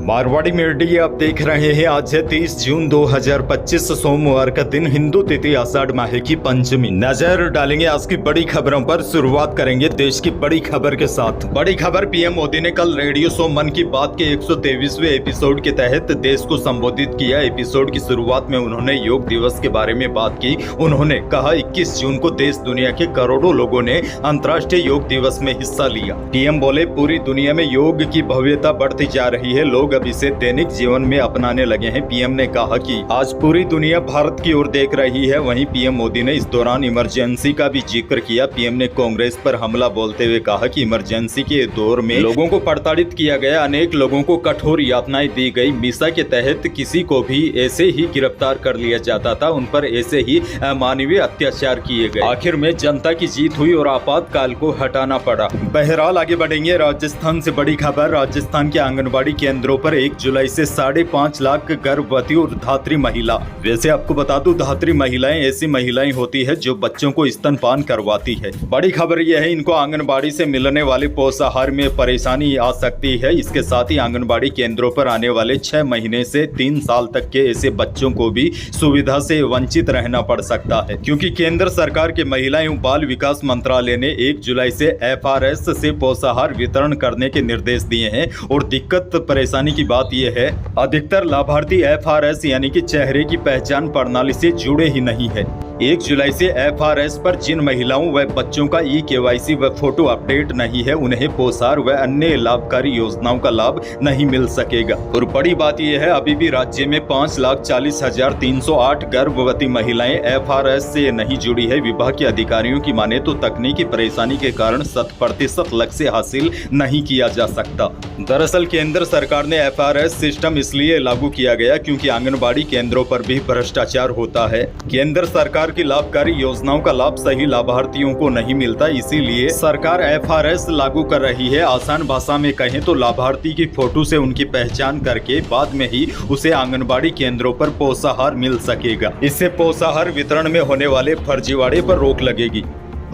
Marwari media आप देख रहे हैं। आज है 30 जून 2025 सोमवार का दिन, हिंदू तिथि आषाढ़ माह की पंचमी। नजर डालेंगे आज की बड़ी खबरों पर। शुरुआत करेंगे देश की बड़ी खबर के साथ। बड़ी खबर, पीएम मोदी ने कल रेडियो शो मन की बात के 123वें एपिसोड के तहत देश को संबोधित किया। एपिसोड की शुरुआत में उन्होंने योग दिवस के बारे में बात की। उन्होंने कहा 21 जून को देश दुनिया के करोड़ों लोगों ने अंतर्राष्ट्रीय योग दिवस में हिस्सा लिया। पीएम बोले, पूरी दुनिया में योग की भव्यता बढ़ती जा रही है, लोग अब इसे दैनिक जीवन में अपनाने लगे हैं। पीएम ने कहा कि आज पूरी दुनिया भारत की ओर देख रही है। वहीं पीएम मोदी ने इस दौरान इमरजेंसी का भी जिक्र किया। पीएम ने कांग्रेस पर हमला बोलते हुए कहा कि इमरजेंसी के दौर में लोगों को प्रताड़ित किया गया, अनेक लोगों को कठोर यातनाएं दी गई। मीसा के तहत किसी को भी ऐसे ही गिरफ्तार कर लिया जाता था, उन पर ऐसे ही अमानवीय अत्याचार किए गए। आखिर में जनता की जीत हुई और आपातकाल को हटाना पड़ा। बहरहाल आगे बढ़ेंगे। राजस्थान से बड़ी खबर। राजस्थान के आंगनबाड़ी केंद्रों पर 1 जुलाई से 5.5 लाख गर्भवती और धात्री महिला। वैसे आपको बता दूं, धात्री महिलाएं ऐसी महिलाएं होती है जो बच्चों को स्तनपान करवाती है। बड़ी खबर यह है, इनको आंगनबाड़ी से मिलने वाले पोषाहार में परेशानी आ सकती है। इसके साथ ही आंगनबाड़ी केंद्रों पर आने वाले 6 महीने से 3 साल तक के ऐसे बच्चों को भी सुविधा से वंचित रहना पड़ सकता है, क्योंकि केंद्र सरकार के महिला एवं बाल विकास मंत्रालय ने 1 जुलाई से FRS से पोषाहार वितरण करने के निर्देश दिए हैं। और दिक्कत परेशानी की बात यह है, अधिकतर लाभार्थी FRS यानी कि चेहरे की पहचान प्रणाली से जुड़े ही नहीं है। 1 जुलाई से FRS पर जिन महिलाओं व बच्चों का EKYC व फोटो अपडेट नहीं है, उन्हें पोषाहार व अन्य लाभकारी योजनाओं का लाभ नहीं मिल सकेगा। और बड़ी बात यह है, अभी भी राज्य में 5,40,308 गर्भवती महिलाएं FRS से नहीं जुड़ी है। विभाग के अधिकारियों की माने तो तकनीकी परेशानी के कारण 100% लक्ष्य हासिल नहीं किया जा सकता। दरअसल केंद्र सरकार ने FRS सिस्टम इसलिए लागू किया गया क्योंकि आंगनबाड़ी केंद्रों पर भी भ्रष्टाचार होता है। केंद्र सरकार की लाभकारी योजनाओं का लाभ सही लाभार्थियों को नहीं मिलता, इसीलिए सरकार FRS लागू कर रही है। आसान भाषा में कहें तो लाभार्थी की फोटो से उनकी पहचान करके बाद में ही उसे आंगनबाड़ी केंद्रों पर पोषाहार मिल सकेगा। इससे पोषाहार वितरण में होने वाले फर्जीवाड़े पर रोक लगेगी।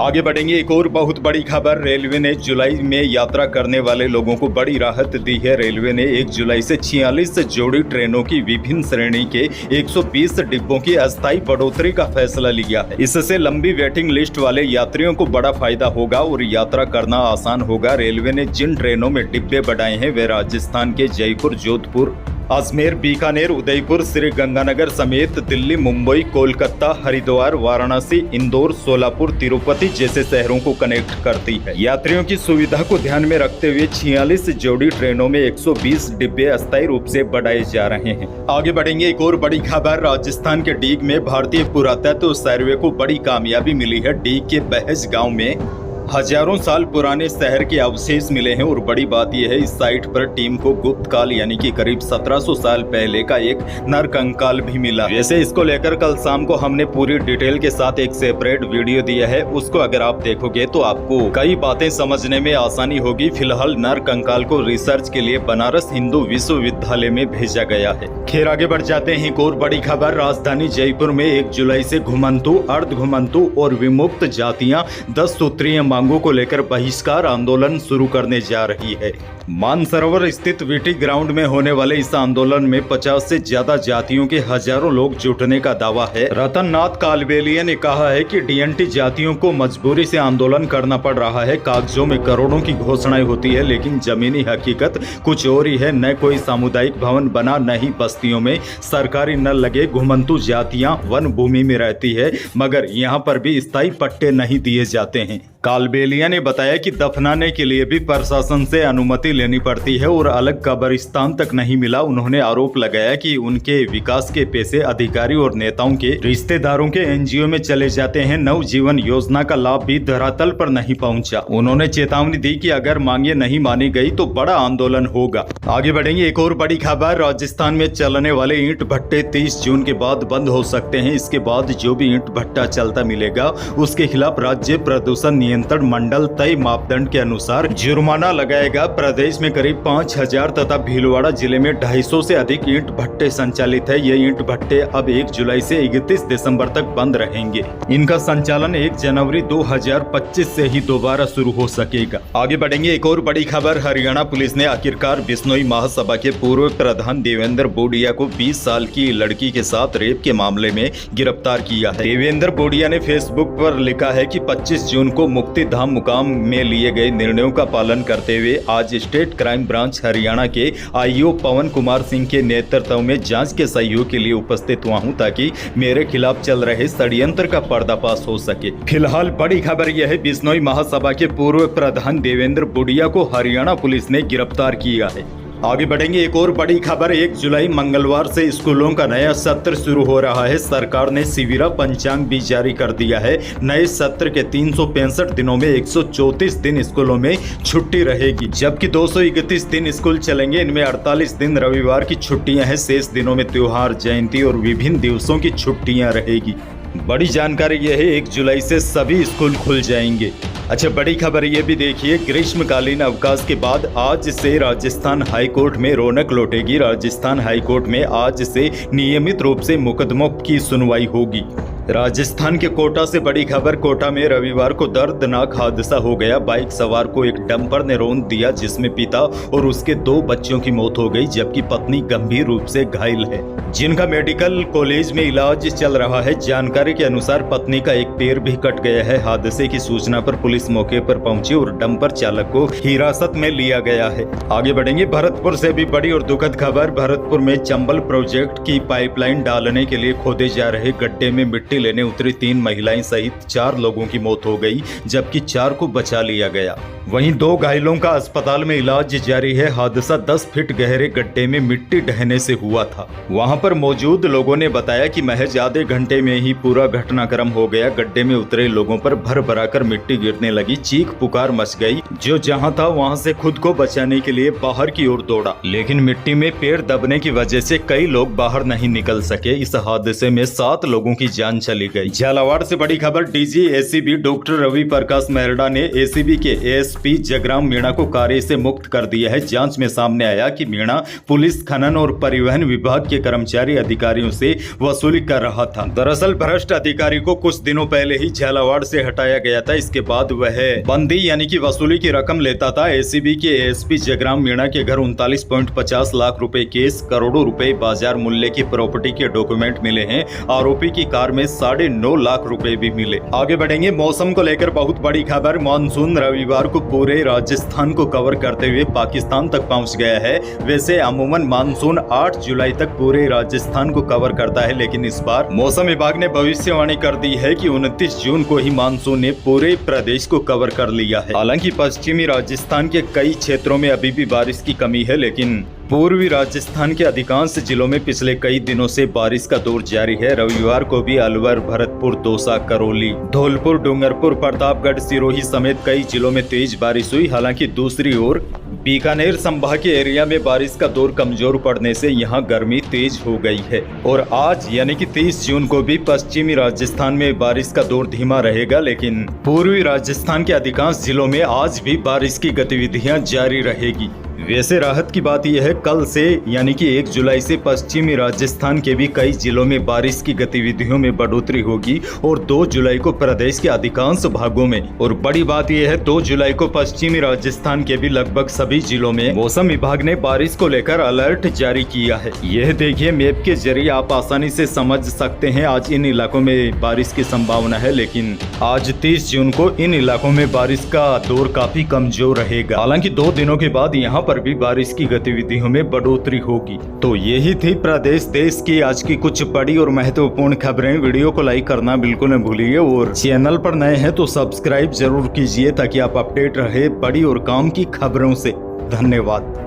आगे बढ़ेंगे। एक और बहुत बड़ी खबर, रेलवे ने जुलाई में यात्रा करने वाले लोगों को बड़ी राहत दी है। रेलवे ने 1 जुलाई से 46 जोड़ी ट्रेनों की विभिन्न श्रेणी के 120 डिब्बों की अस्थायी बढ़ोतरी का फैसला लिया है। इससे लंबी वेटिंग लिस्ट वाले यात्रियों को बड़ा फायदा होगा और यात्रा करना आसान होगा। रेलवे ने जिन ट्रेनों में डिब्बे बढ़ाए हैं वे राजस्थान के जयपुर, जोधपुर, अजमेर, बीकानेर, उदयपुर, श्री गंगानगर समेत दिल्ली, मुंबई, कोलकाता, हरिद्वार, वाराणसी, इंदौर, सोलापुर, तिरुपति जैसे शहरों को कनेक्ट करती है। यात्रियों की सुविधा को ध्यान में रखते हुए 46 जोड़ी ट्रेनों में 120 डिब्बे अस्थायी रूप से बढ़ाए जा रहे हैं। आगे बढ़ेंगे। एक और बड़ी खबर, राजस्थान के डीग में भारतीय पुरातत्व सर्वे को बड़ी कामयाबी मिली है। डीग के बहज गाँव में हजारों साल पुराने शहर के अवशेष मिले हैं और बड़ी बात यह है, इस साइट पर टीम को गुप्त काल यानी कि करीब 1700 साल पहले का एक नर कंकाल भी मिला। वैसे इसको लेकर कल शाम को हमने पूरी डिटेल के साथ एक सेपरेट वीडियो दिया है, उसको अगर आप देखोगे तो आपको कई बातें समझने में आसानी होगी। फिलहाल नर कंकाल को रिसर्च के लिए बनारस हिंदू विश्वविद्यालय में भेजा गया है। खैर आगे बढ़ जाते हैं। एक और बड़ी खबर, राजधानी जयपुर में 1 जुलाई से घुमंतु, अर्ध घुमंतु और विमुक्त जातियां 10 सूत्रीय मांगों को लेकर बहिष्कार आंदोलन शुरू करने जा रही है। मानसरोवर स्थित वीटी ग्राउंड में होने वाले इस आंदोलन में 50 से ज्यादा जातियों के हजारों लोग जुटने का दावा है। रतन नाथ कालबेलिया ने कहा है कि DNT जातियों को मजबूरी से आंदोलन करना पड़ रहा है। कागजों में करोड़ों की घोषणाएं होती है, लेकिन जमीनी हकीकत कुछ और ही है। न कोई सामुदायिक भवन बना, न ही बस्तियों में सरकारी नल लगे। घुमंतु जातियां वन भूमि में रहती है, मगर यहाँ पर भी स्थायी पट्टे नहीं दिए जाते हैं। कालबेलिया ने बताया कि दफनाने के लिए भी प्रशासन से अनुमति लेनी पड़ती है और अलग कब्रिस्तान तक नहीं मिला। उन्होंने आरोप लगाया कि उनके विकास के पैसे अधिकारी और नेताओं के रिश्तेदारों के NGO में चले जाते हैं। नवजीवन योजना का लाभ भी धरातल पर नहीं पहुंचा। उन्होंने चेतावनी दी कि अगर मांगे नहीं मानी गई तो बड़ा आंदोलन होगा। आगे बढ़ेंगे। एक और बड़ी खबर, राजस्थान में चलने वाले ईंट भट्टे 30 जून के बाद बंद हो सकते हैं। इसके बाद जो भी ईंट भट्टा चलता मिलेगा उसके खिलाफ राज्य प्रदूषण नियंत्रण मंडल तय मापदंड के अनुसार जुर्माना लगाएगा। प्रदेश में करीब 5000 तथा भीलवाड़ा जिले में 250 से अधिक ईंट भट्टे संचालित है। ये ईंट भट्टे अब 1 जुलाई से 31 दिसंबर तक बंद रहेंगे। इनका संचालन 1 जनवरी 2025 से ही दोबारा शुरू हो सकेगा। आगे बढ़ेंगे, एक और बड़ी खबर। हरियाणा पुलिस ने आखिरकार बिश्नोई महासभा के पूर्व प्रधान देवेंद्र बोडिया को 20 साल की लड़की के साथ रेप के मामले में गिरफ्तार किया है। देवेंद्र बोडिया ने फेसबुक पर लिखा है कि 25 जून को मुक्तिधाम मुकाम में लिए गए निर्णयों का पालन करते हुए आज स्टेट क्राइम ब्रांच हरियाणा के आईओ पवन कुमार सिंह के नेतृत्व में जांच के सहयोग के लिए उपस्थित हुआ हूं ताकि मेरे खिलाफ चल रहे षड्यंत्र का पर्दाफाश हो सके। फिलहाल बड़ी खबर यह है, बिश्नोई महासभा के पूर्व प्रधान देवेंद्र बोडिया को हरियाणा पुलिस ने गिरफ्तार किया है। आगे बढ़ेंगे, एक और बड़ी खबर। 1 जुलाई मंगलवार से स्कूलों का नया सत्र शुरू हो रहा है। सरकार ने शिविरा पंचांग भी जारी कर दिया है। नए सत्र के 365 दिनों में 134 दिन स्कूलों में छुट्टी रहेगी, जबकि 231 दिन स्कूल चलेंगे। इनमें 48 दिन रविवार की छुट्टियां हैं। शेष दिनों में त्योहार, जयंती और विभिन्न दिवसों की छुट्टियां रहेगी। बड़ी जानकारी यह है, 1 जुलाई से सभी स्कूल खुल जाएंगे। अच्छा, बड़ी खबर ये भी देखिए, ग्रीष्मकालीन अवकाश के बाद आज से राजस्थान हाईकोर्ट में रौनक लौटेगी। राजस्थान हाईकोर्ट में आज से नियमित रूप से मुकदमों की सुनवाई होगी। राजस्थान के कोटा से बड़ी खबर। कोटा में रविवार को दर्दनाक हादसा हो गया। बाइक सवार को एक डंपर ने रौंद दिया, जिसमें पिता और उसके 2 बच्चों की मौत हो गई, जबकि पत्नी गंभीर रूप से घायल है, जिनका मेडिकल कॉलेज में इलाज चल रहा है। जानकारी के अनुसार पत्नी का एक पैर भी कट गया है। हादसे की सूचना पर पुलिस मौके पर पहुंची और डंपर चालक को हिरासत में लिया गया है। आगे बढ़ेंगे, भरतपुर से भी बड़ी और दुखद खबर। भरतपुर में चंबल प्रोजेक्ट की पाइपलाइन डालने के लिए खोदे जा रहे गड्ढे में मिट्टी लेने उतरी 3 महिलाएं सहित 4 लोगों की मौत हो गई, जबकि 4 को बचा लिया गया। वहीं 2 घायलों का अस्पताल में इलाज जारी है। हादसा 10 फीट गहरे गड्ढे में मिट्टी ढहने से हुआ था। वहां पर मौजूद लोगों ने बताया कि महज आधे घंटे में ही पूरा घटनाक्रम हो गया। गड्ढे में उतरे लोगों पर भर भराकर मिट्टी गिरने लगी। चीख पुकार मच गई। जो जहां था वहां से खुद को बचाने के लिए बाहर की ओर दौड़ा, लेकिन मिट्टी में पैर दबने की वजह से कई लोग बाहर नहीं निकल सके। इस हादसे में 7 लोगों की जान चली गई। झालावाड़ से बड़ी खबर। DG ACB doctor Ravi Prakash Mehra ने एसीबी के एएसपी जगराम मीणा को कार्य से मुक्त कर दिया है। जांच में सामने आया कि मीणा पुलिस, खनन और परिवहन विभाग के कर्मचारी अधिकारियों से वसूली कर रहा था। दरअसल भ्रष्ट अधिकारी को कुछ दिनों पहले ही झालावाड़ से हटाया गया था। इसके बाद वह बंदी यानी कि वसूली की रकम लेता था। एसीबी के एएसपी जगराम मीणा के घर 39.50 लाख रुपए केस, करोड़ों रुपए बाजार मूल्य की प्रॉपर्टी के डॉक्यूमेंट मिले हैं। आरोपी की कार में 9.5 लाख रुपए भी मिले। आगे बढ़ेंगे, मौसम को लेकर बहुत बड़ी खबर। मानसून रविवार को पूरे राजस्थान को कवर करते हुए पाकिस्तान तक पहुंच गया है। वैसे अमूमन मानसून 8 जुलाई तक पूरे राजस्थान को कवर करता है, लेकिन इस बार मौसम विभाग ने भविष्यवाणी कर दी है कि 29 जून को ही मानसून ने पूरे प्रदेश को कवर कर लिया है। हालांकि पश्चिमी राजस्थान के कई क्षेत्रों में अभी भी बारिश की कमी है, लेकिन पूर्वी राजस्थान के अधिकांश जिलों में पिछले कई दिनों से बारिश का दौर जारी है। रविवार को भी अलवर, भरतपुर, दौसा, करौली, धौलपुर, डूंगरपुर, प्रतापगढ़, सिरोही समेत कई जिलों में तेज बारिश हुई। हालांकि दूसरी ओर बीकानेर संभाग के एरिया में बारिश का दौर कमजोर पड़ने से यहां गर्मी तेज हो गई है। और आज यानी कि 30 जून को भी पश्चिमी राजस्थान में बारिश का दौर धीमा रहेगा, लेकिन पूर्वी राजस्थान के अधिकांश जिलों में आज भी बारिश की गतिविधियां जारी रहेगी। वैसे राहत की बात यह है, कल से यानी कि 1 जुलाई से पश्चिमी राजस्थान के भी कई जिलों में बारिश की गतिविधियों में बढ़ोतरी होगी और 2 जुलाई को प्रदेश के अधिकांश भागों में। और बड़ी बात यह है, 2 जुलाई को पश्चिमी राजस्थान के भी लगभग सभी जिलों में मौसम विभाग ने बारिश को लेकर अलर्ट जारी किया है। यह देखिए, मैप के जरिए आप आसानी से समझ सकते हैं आज इन इलाकों में बारिश की संभावना है, लेकिन आज 30 जून को इन इलाकों में बारिश का दौर काफी कमजोर रहेगा। हालांकि 2 दिनों के बाद यहाँ पर भी बारिश की गतिविधियों में बढ़ोतरी होगी। तो यही थी प्रदेश देश की आज की कुछ बड़ी और महत्वपूर्ण खबरें। वीडियो को लाइक करना बिल्कुल न भूलिए और चैनल पर नए हैं तो सब्सक्राइब जरूर कीजिए ताकि आप अपडेट रहे बड़ी और काम की खबरों से। धन्यवाद।